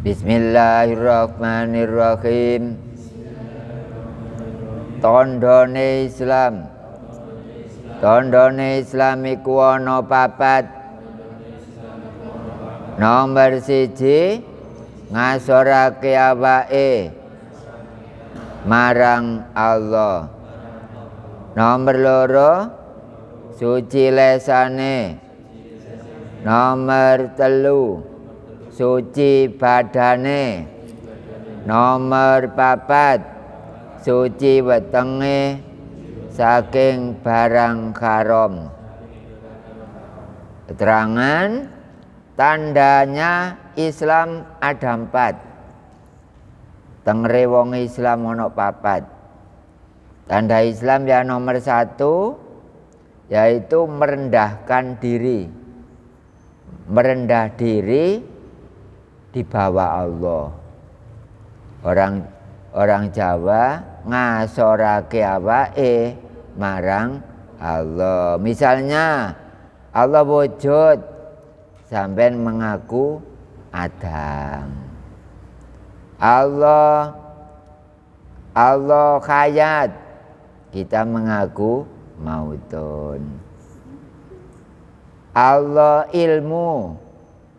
Bismillahirrahmanirrahim. Tandane Islam. Tandane Islam iku ana papat. Nomor 1, ngasorake awake marang Allah. Nomor 2, suci lesane. Nomor 3, suci badane. Nomor 4, suci wetenge saking barang haram. Keterangan tandanya Islam ada 4. Tengere wong Islam ono 4. Tanda Islam yang nomor 1 yaitu merendahkan diri. Merendah diri di bawah Allah. Orang Jawa ngasorake awake marang Allah. Misalnya Allah wujud, sampean mengaku Adam. Allah hayat, kita mengaku mautun. Allah ilmu,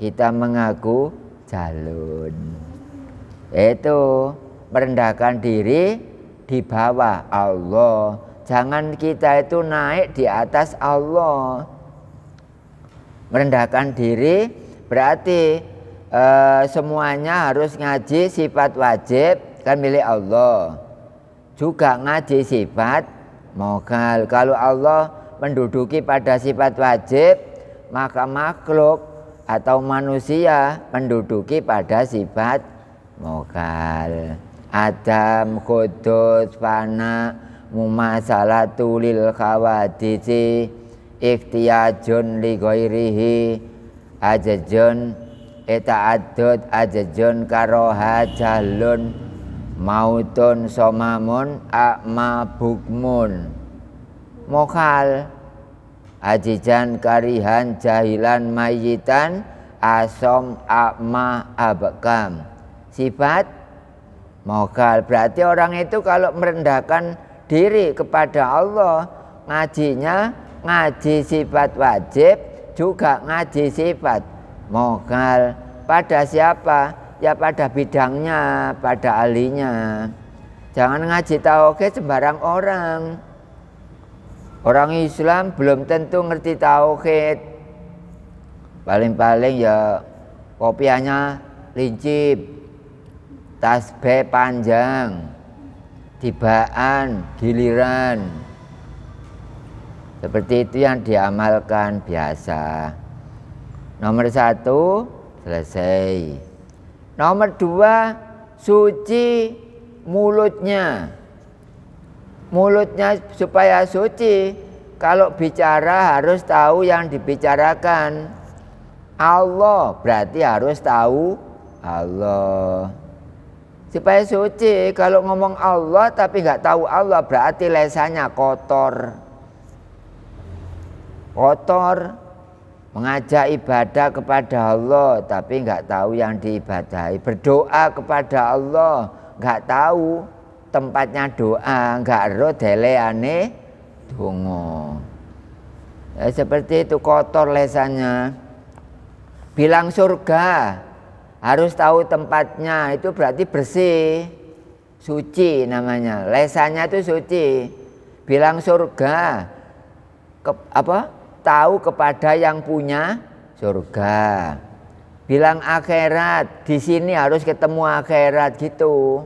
kita mengaku jalun. Itu merendahkan diri di bawah Allah. Jangan kita itu naik di atas Allah. Merendahkan diri berarti semuanya harus ngaji sifat wajib kan milik Allah. Juga ngaji sifat mogal. Kalau Allah menduduki pada sifat wajib, maka makhluk atau manusia menduduki pada sifat mogal. Adam, Qudus, Fana, Mumasalatu lil khawadisi, ikhtiyajun li ghairihi, ajajun eta'adud, ajajun karoha jahlun, mautun somamun, akma bukmun. Mokhal, ajijan karihan jahilan mayitan, asom akma abakam. Sifat mokhal, berarti orang itu kalau merendahkan diri kepada Allah, ngajinya ngaji sifat wajib, juga ngaji sifat mokhal. Pada siapa? Ya pada bidangnya, pada ahlinya. Jangan ngaji tauhid sembarang orang. Orang Islam belum tentu ngerti tauhid. Paling-paling ya kopiahnya lincip, tasbih panjang, tibaan, giliran. Seperti itu yang diamalkan biasa. Nomor 1 selesai. Nomor 2, suci mulutnya. Mulutnya supaya suci, kalau bicara harus tahu yang dibicarakan. Allah berarti harus tahu Allah. Supaya suci, kalau ngomong Allah tapi nggak tahu Allah berarti lesannya kotor. Kotor, mengajak ibadah kepada Allah tapi nggak tahu yang diibadahi. Berdoa kepada Allah nggak tahu tempatnya doa, nggak ero deleane donga. Ya, seperti itu kotor lesannya. Bilang surga harus tahu tempatnya, itu berarti bersih, suci namanya. Lesannya itu suci. Bilang surga tahu kepada yang punya surga. Bilang akhirat, di sini harus ketemu akhirat gitu.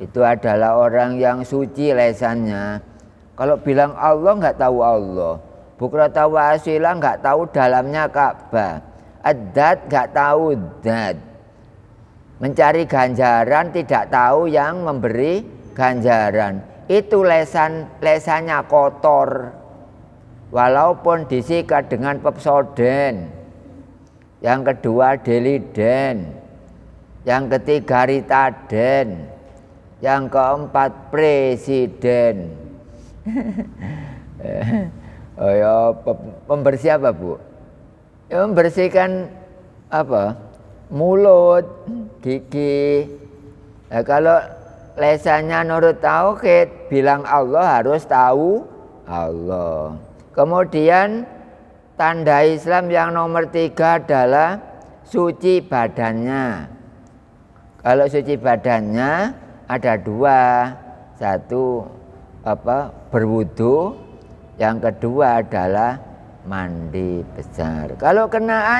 Itu adalah orang yang suci lesannya. Kalau bilang Allah nggak tahu Allah. Bukrata wa asila nggak tahu dalamnya Ka'bah. Ad-dat nggak tahu dat. Mencari ganjaran tidak tahu yang memberi ganjaran. Itu lesannya kotor. Walaupun disikat dengan pepsoden. Yang kedua deliden. Yang ketiga ritaden. Yang keempat presiden. Oh ya, pembersih apa Bu? Ya, membersihkan apa? mulut, gigi. Nah, kalau lesannya nurut tauhid, bilang Allah harus tahu Allah. Kemudian tanda Islam yang nomor 3 adalah suci badannya. Kalau suci badannya ada 2, satu berwudu, yang kedua adalah mandi besar. Kalau kena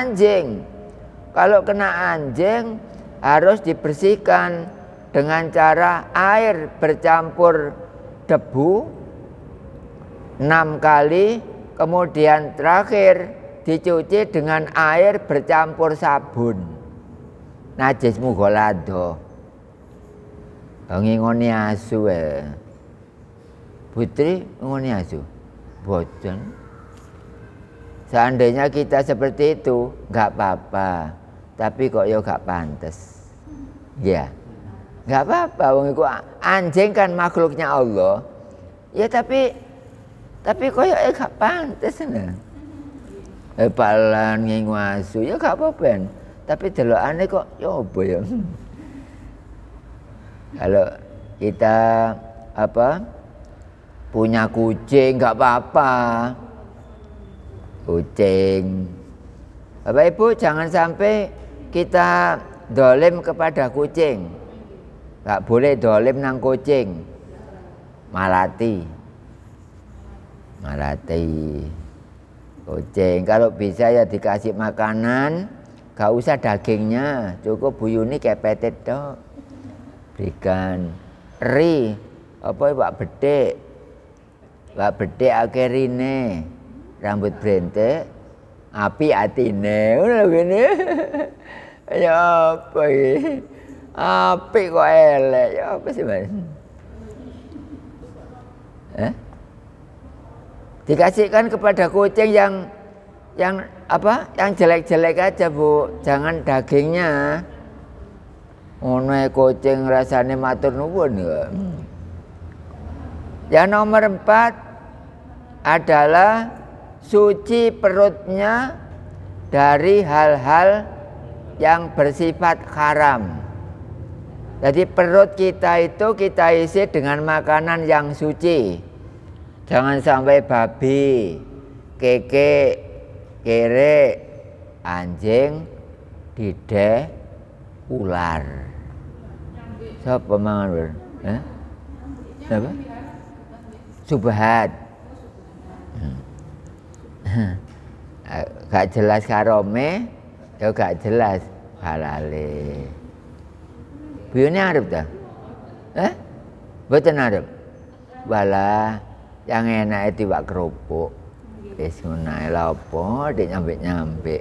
anjing harus dibersihkan dengan cara air bercampur debu 6 kali, kemudian terakhir dicuci dengan air bercampur sabun. Najis mughaladzah. Ngingoni asu Putri ngingoni asu. Boten. Seandainya kita seperti itu enggak apa-apa, tapi kok ya enggak pantas. Ya. Enggak apa-apa, wong iku anjing kan makhluknya Allah. Ya tapi koyo gak pantes nah. Palan ngingu asu ya gak apa-apa. Tapi delokane kok ya apa ya. Kalau kita punya kucing gak apa-apa. Kucing. Bapak Ibu jangan sampai kita dolim kepada kucing. Gak boleh dolim nang kucing. Malati kucing. Kalau bisa ya dikasih makanan, gak usah dagingnya, cukup buyuni kepetet tok. Berikan ri Pak bedhek akhirine rambut brentek api atine ngono ngene. Ya apa iki? Apik kok elek ya apa sih Mas? Dikasihkan kepada kucing yang jelek-jelek aja Bu, jangan dagingnya. Ngono kucing rasane matur nuwun ya. Yang nomor 4 adalah suci perutnya dari hal-hal yang bersifat haram. Jadi perut kita itu kita isi dengan makanan yang suci. Jangan sampai babi, keke, kere, anjing, dideh, ular. Siapa mangan? Siapa? Subhat. Gak jelas karome, ya gak jelas halale. Biyune arep ta? Mboten arep. Walah, yang enak itu wak kerupuk. Wis ngono ae lha apa dik nyampe-nyampe.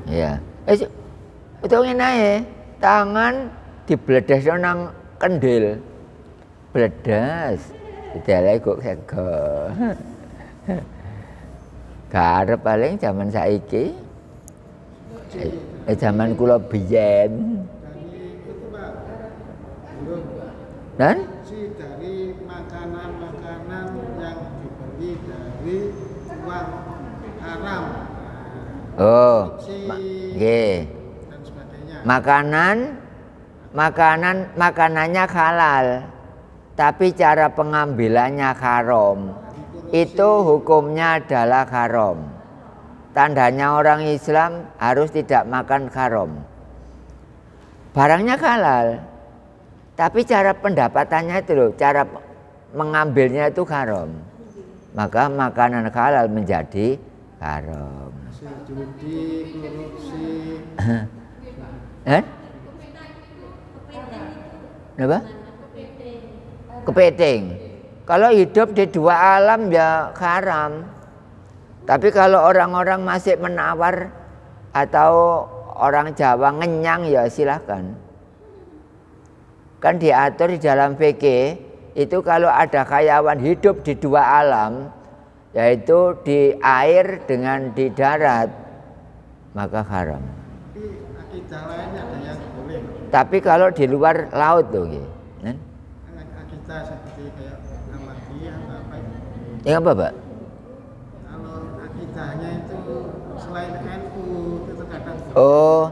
Ya. Itu ngene ae, tangan dibledesno nang kendil. Bledas. Didelek kok sego. Garep paling zaman saiki. Zaman kula biyen. Dan dari makanan-makanan yang dibeli dari uang haram. Oh, nggih. Dan sebagainya. Makanannya halal, tapi cara pengambilannya haram. Itu hukumnya adalah haram. Tandanya orang Islam harus tidak makan haram. Barangnya halal, tapi cara pendapatannya itu loh, cara mengambilnya itu haram. Maka makanan halal menjadi haram. Judi, korupsi. Apa? Kepiting. Kalau hidup di 2 alam ya haram. Tapi kalau orang-orang masih menawar atau orang Jawa ngenyang ya silakan. Kan diatur di dalam fikih itu kalau ada hayawan hidup di 2 alam, yaitu di air dengan di darat, maka haram. Tapi akidah lainnya ada yang boleh. Tapi kalau di luar laut tuh, Akidah seperti kayak Ahmadiyah atau apa itu? Ya apa Pak? Kalau akidahnya itu selain NU itu terkadang. Oh,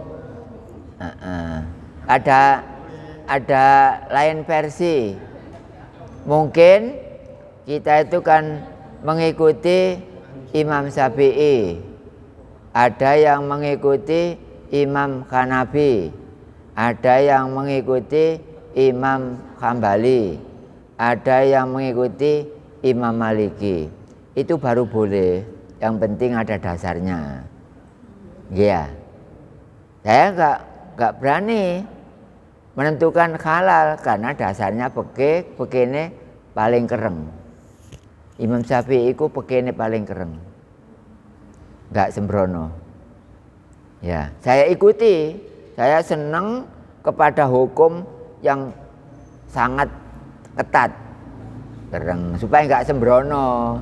Ada lain versi. Mungkin kita itu kan mengikuti Imam Syafi'i, ada yang mengikuti Imam Hanafi, ada yang mengikuti Imam Hambali, ada yang mengikuti Imam Maliki. Itu baru boleh, yang penting ada dasarnya. Iya. Saya nggak berani menentukan halal karena dasarnya begini paling kereng. Imam Syafi'i itu begini paling kereng, nggak sembrono. Ya, saya ikuti, saya senang kepada hukum yang sangat ketat, kereng, supaya nggak sembrono.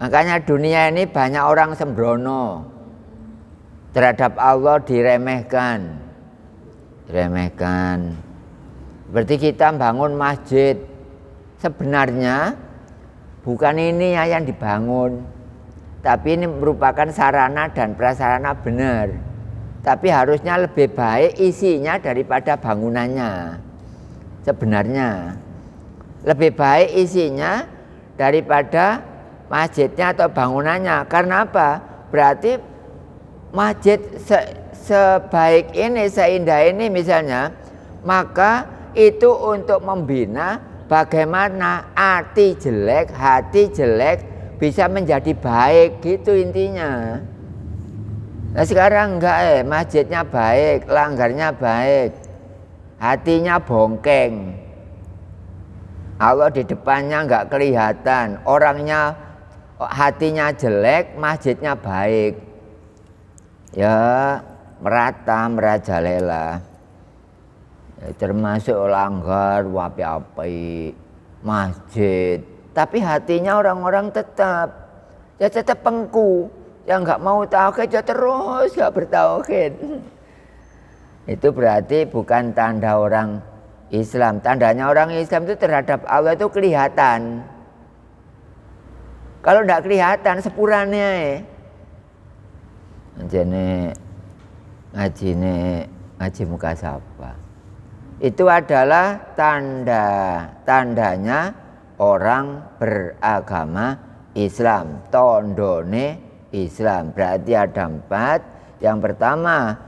Makanya dunia ini banyak orang sembrono. Terhadap Allah diremehkan. Berarti kita bangun masjid, sebenarnya bukan ini yang dibangun, tapi ini merupakan sarana dan prasarana benar. Tapi harusnya lebih baik isinya daripada bangunannya. Sebenarnya lebih baik isinya daripada masjidnya atau bangunannya. Karena apa? Berarti masjid sebaik ini, seindah ini misalnya, maka itu untuk membina bagaimana hati jelek bisa menjadi baik, gitu intinya. Nah sekarang enggak, masjidnya baik, langgarnya baik, hatinya bongkeng, Allah di depannya enggak kelihatan, orangnya hatinya jelek, masjidnya baik. Ya merata merajalela, ya, termasuk langgar wapi-api masjid, tapi hatinya orang-orang tetap pengku, yang nggak mau tauhid ya terus nggak bertauhid. Itu berarti bukan tanda orang Islam. Tandanya orang Islam itu terhadap Allah itu kelihatan. Kalau nggak kelihatan sepurane. Ngaji muka sapa. Itu adalah tandanya orang beragama Islam, tondone Islam. Berarti ada 4. Yang pertama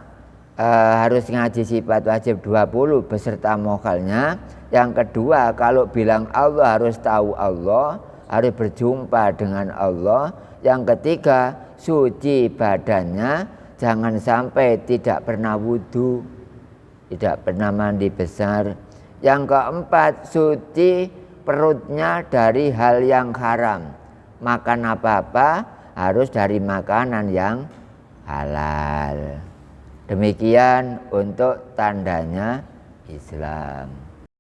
harus ngaji sifat wajib 20 beserta mokhalnya. Yang kedua, kalau bilang Allah harus tahu Allah, harus berjumpa dengan Allah. Yang ketiga, suci badannya, jangan sampai tidak pernah wudhu, tidak pernah mandi besar. Yang keempat, suci perutnya dari hal yang haram. Makan apa-apa harus dari makanan yang halal. Demikian untuk tandanya Islam.